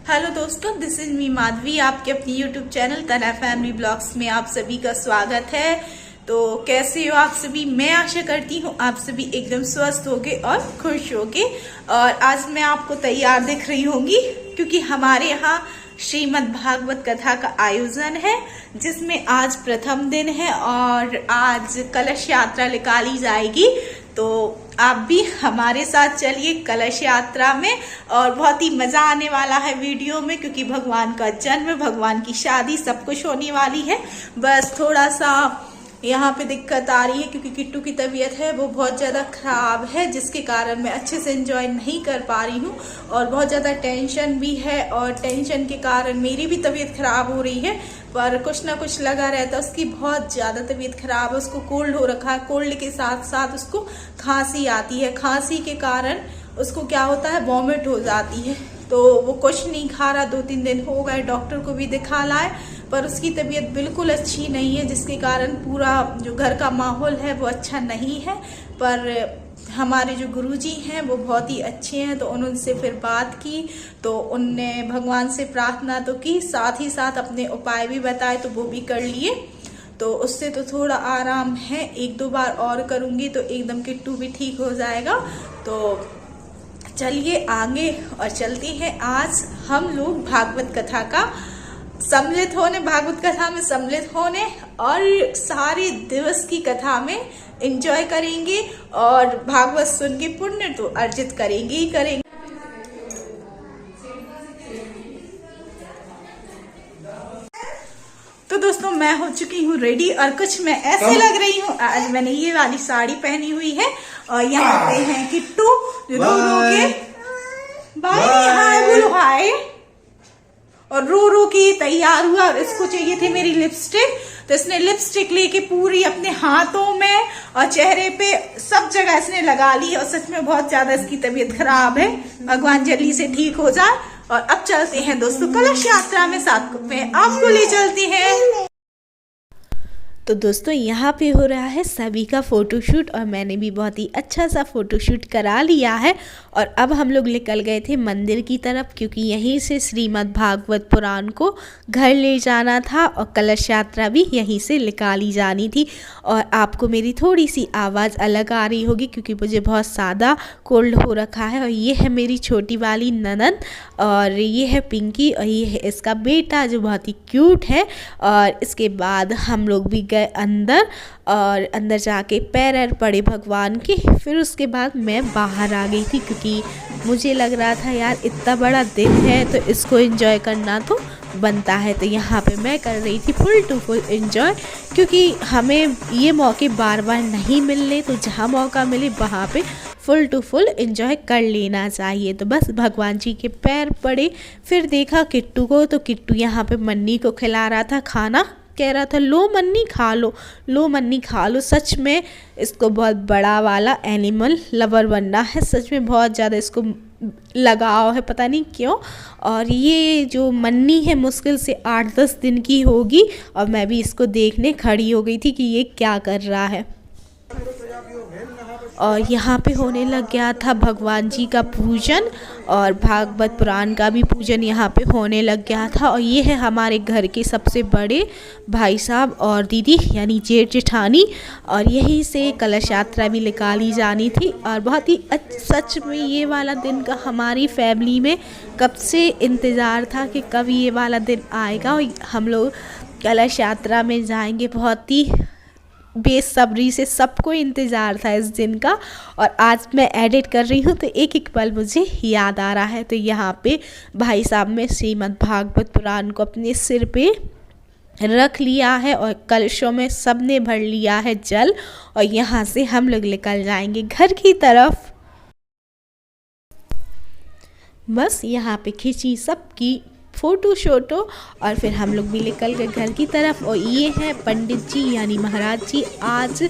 Hello दोस्तों, this is me Madhavi. आपके अपनी यूट्यूब चैनल तना फैमिली ब्लॉग्स में आप सभी का स्वागत है। तो कैसे हो आप सभी? मैं आशा करती हूँ आप सभी एकदम स्वस्थ होगे और खुश होगे। और आज मैं आपको तैयार दिख रही होंगी क्योंकि हमारे यहाँ श्रीमद् भागवत कथा का आयोजन है, जिसमें आज प्रथम दिन है और आज कलश यात्रा निकाली जाएगी। तो आप भी हमारे साथ चलिए कलश यात्रा में, और बहुत ही मजा आने वाला है वीडियो में, क्योंकि भगवान का जन्म, भगवान की शादी, सब कुछ होने वाली है। बस थोड़ा सा यहाँ पे दिक्कत आ रही है क्योंकि किट्टू की तबीयत है वो बहुत ज़्यादा खराब है, जिसके कारण मैं अच्छे से एंजॉय नहीं कर पा रही हूँ। और बहुत ज़्यादा टेंशन भी है, और टेंशन के कारण मेरी भी तबीयत खराब हो रही है। पर कुछ ना कुछ लगा रहता है। उसकी बहुत ज़्यादा तबीयत खराब है, उसको कोल्ड हो रखा है। कोल्ड के साथ साथ उसको खांसी आती है। खांसी के कारण उसको क्या होता है, वॉमिट हो जाती है। तो वो कुछ नहीं खा रहा, 2-3 दिन हो गए, डॉक्टर को भी दिखा लाए, पर उसकी तबीयत बिल्कुल अच्छी नहीं है, जिसके कारण पूरा जो घर का माहौल है वो अच्छा नहीं है। पर हमारे जो गुरुजी हैं वो बहुत ही अच्छे हैं, तो उनसे फिर बात की, तो उनने भगवान से प्रार्थना तो की, साथ ही साथ अपने उपाय भी बताए, तो वो भी कर लिए। तो उससे तो थोड़ा आराम है। 1-2 बार और करूँगी तो एकदम किट्टू भी ठीक हो जाएगा। तो चलिए आगे और चलते हैं। आज हम लोग भागवत कथा का सम्मिलित होने, भागवत कथा में सम्मिलित होने और सारे दिवस की कथा में एंजॉय करेंगे, और भागवत सुन के पुण्य तो अर्जित करेंगे ही करेंगे। तो दोस्तों, मैं हो चुकी हूँ रेडी, और कुछ मैं ऐसे लग रही हूँ। आज मैंने ये वाली साड़ी पहनी हुई है, और यहाँ पे हैं किट्टू रो रो के बाय हाय बोलो हाय, और रो रो के तैयार हुआ। इसको चाहिए थे मेरी लिपस्टिक, तो इसने लिपस्टिक लेके पूरी अपने हाथों में और चेहरे पे सब जगह इसने लगा ली। और सच में बहुत ज्यादा इसकी तबीयत खराब है, भगवान जल्दी से ठीक हो जाए। और अब चलते हैं दोस्तों कलश यात्रा में, साथ में आपको ले चलती हैं। तो दोस्तों, यहाँ पे हो रहा है सभी का फ़ोटोशूट, और मैंने भी बहुत ही अच्छा सा फ़ोटोशूट करा लिया है। और अब हम लोग निकल गए थे मंदिर की तरफ, क्योंकि यहीं से श्रीमद् भागवत पुराण को घर ले जाना था, और कलश यात्रा भी यहीं से निकाली जानी थी। और आपको मेरी थोड़ी सी आवाज़ अलग आ रही होगी, क्योंकि मुझे बहुत ज़्यादा कोल्ड हो रखा है। और ये है मेरी छोटी वाली ननद, और ये है पिंकी, और ये है इसका बेटा जो बहुत ही क्यूट है। और इसके बाद हम लोग भी गए अंदर, और अंदर जाके पैर पड़े भगवान के। फिर उसके बाद मैं बाहर आ गई थी, क्योंकि मुझे लग रहा था यार इतना बड़ा दिन है तो इसको एंजॉय करना तो बनता है। तो यहाँ पे मैं कर रही थी फुल टू फुल एंजॉय, क्योंकि हमें ये मौके बार बार नहीं मिलने, तो जहाँ मौका मिले वहाँ पे फुल टू फुल एंजॉय कर लेना चाहिए। तो बस भगवान जी के पैर पड़े, फिर देखा किट्टू को, तो किट्टू यहाँ पे मन्नी को खिला रहा था खाना, कह रहा था लो मन्नी खा लो, लो मन्नी खा लो। सच में इसको बहुत बड़ा वाला एनिमल लवर बनना है, सच में बहुत ज़्यादा इसको लगाव है, पता नहीं क्यों। और ये जो मन्नी है मुश्किल से 8-10 दिन की होगी, और मैं भी इसको देखने खड़ी हो गई थी कि ये क्या कर रहा है। और यहाँ पे होने लग गया था भगवान जी का पूजन, और भागवत पुराण का भी पूजन यहाँ पे होने लग गया था। और ये है हमारे घर के सबसे बड़े भाई साहब और दीदी, यानी जेठ जेठानी, और यहीं से कलश यात्रा भी निकाली जानी थी। और बहुत ही सच में ये वाला दिन का हमारी फैमिली में कब से इंतज़ार था कि कब ये वाला दिन आएगा और हम लोग कलश यात्रा में जाएंगे। बहुत ही बेसब्री से सबको इंतज़ार था इस दिन का। और आज मैं एडिट कर रही हूँ तो एक एक पल मुझे याद आ रहा है। तो यहाँ पे भाई साहब ने श्रीमद् भागवत पुराण को अपने सिर पे रख लिया है, और कलशों में सब ने भर लिया है जल, और यहाँ से हम लोग निकल जाएंगे घर की तरफ। बस यहाँ पे खींची सबकी फ़ोटो शोटो, और फिर हम लोग भी निकल गए घर की तरफ। और ये है पंडित जी यानी महाराज जी, आज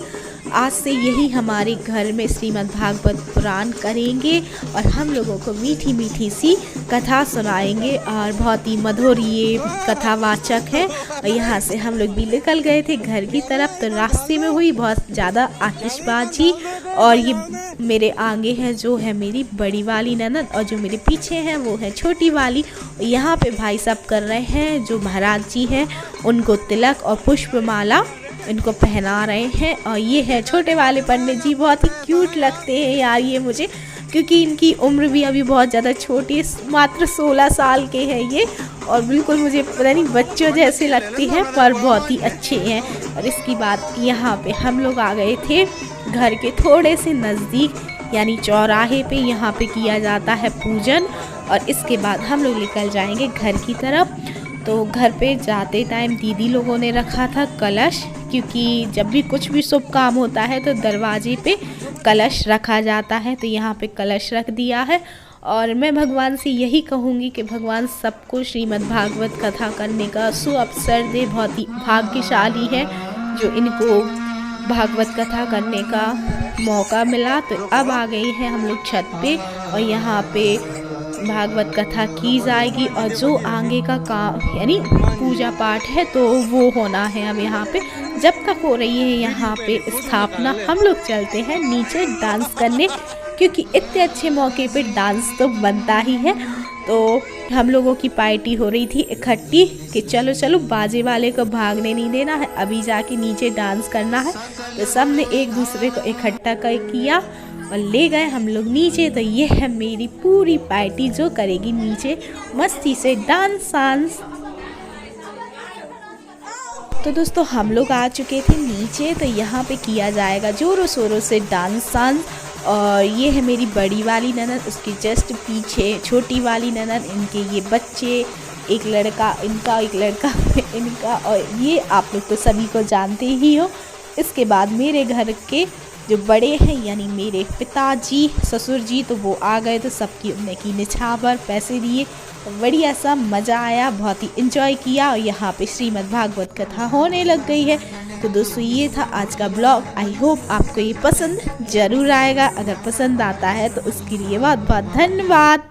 आज से यही हमारे घर में श्रीमद् भागवत पुराण करेंगे और हम लोगों को मीठी मीठी सी कथा सुनाएंगे और बहुत ही मधुर ये कथावाचक है। और यहाँ से हम लोग भी निकल गए थे घर की तरफ, तो रास्ते में हुई बहुत ज़्यादा आतिशबाजी। और ये मेरे आगे है जो है मेरी बड़ी वाली ननद और जो मेरे पीछे है वो है छोटी वाली। यहाँ पे भाई साहब कर रहे हैं जो महाराज जी हैं उनको तिलक और पुष्पमाला इनको पहना रहे हैं। और ये है छोटे वाले पंडित जी, बहुत ही क्यूट लगते हैं यार ये मुझे, क्योंकि इनकी उम्र भी अभी बहुत ज़्यादा छोटी है, मात्र 16 साल के हैं ये। और बिल्कुल मुझे पता नहीं बच्चों जैसे लगते हैं पर बहुत ही अच्छे हैं। और इसकी बात यहाँ पे हम लोग आ गए थे घर के थोड़े से नज़दीक, यानी चौराहे पे। यहाँ पे किया जाता है पूजन और इसके बाद हम लोग निकल जाएंगे घर की तरफ। तो घर पे जाते टाइम दीदी लोगों ने रखा था कलश, क्योंकि जब भी कुछ भी शुभ काम होता है तो दरवाजे पे कलश रखा जाता है। तो यहाँ पे कलश रख दिया है। और मैं भगवान से यही कहूँगी कि भगवान सबको श्रीमद् भागवत कथा करने का सुअवसर दे। बहुत ही भाग्यशाली है जो इनको भागवत कथा करने का मौका मिला। तो अब आ गए हैं हम लोग छत पे और यहाँ पे भागवत कथा की जाएगी। और जो आगे का काम यानी पूजा पाठ है तो वो होना है अब यहाँ पे। जब तक हो रही है यहाँ पे स्थापना, हम लोग चलते हैं नीचे डांस करने, क्योंकि इतने अच्छे मौके पे डांस तो बनता ही है। तो हम लोगों की पार्टी हो रही थी इकट्ठी कि चलो चलो बाजे वाले को भागने नहीं देना है, अभी जाके नीचे डांस करना है। तो सब ने एक दूसरे को इकट्ठा कर किया और ले गए हम लोग नीचे। तो ये है मेरी पूरी पार्टी जो करेगी नीचे मस्ती से डांस वांस। तो दोस्तों हम लोग आ चुके थे नीचे, तो यहाँ पे किया जाएगा जोरों शोरों से डांस वांस। और ये है मेरी बड़ी वाली ननद, उसके जस्ट पीछे छोटी वाली ननद, इनके ये बच्चे, एक लड़का इनका एक लड़का इनका, और ये आप लोग तो सभी को जानते ही हो। इसके बाद मेरे घर के जो बड़े हैं यानी मेरे पिताजी ससुर जी, तो वो आ गए। तो सबकी उन्हें की निछावर पैसे दिए, तो बढ़िया सा मज़ा आया, बहुत ही इन्जॉय किया। और यहाँ पे श्रीमद् भागवत कथा होने लग गई है। तो दोस्तों ये था आज का ब्लॉग। आई होप आपको ये पसंद ज़रूर आएगा। अगर पसंद आता है तो उसके लिए बहुत बहुत धन्यवाद।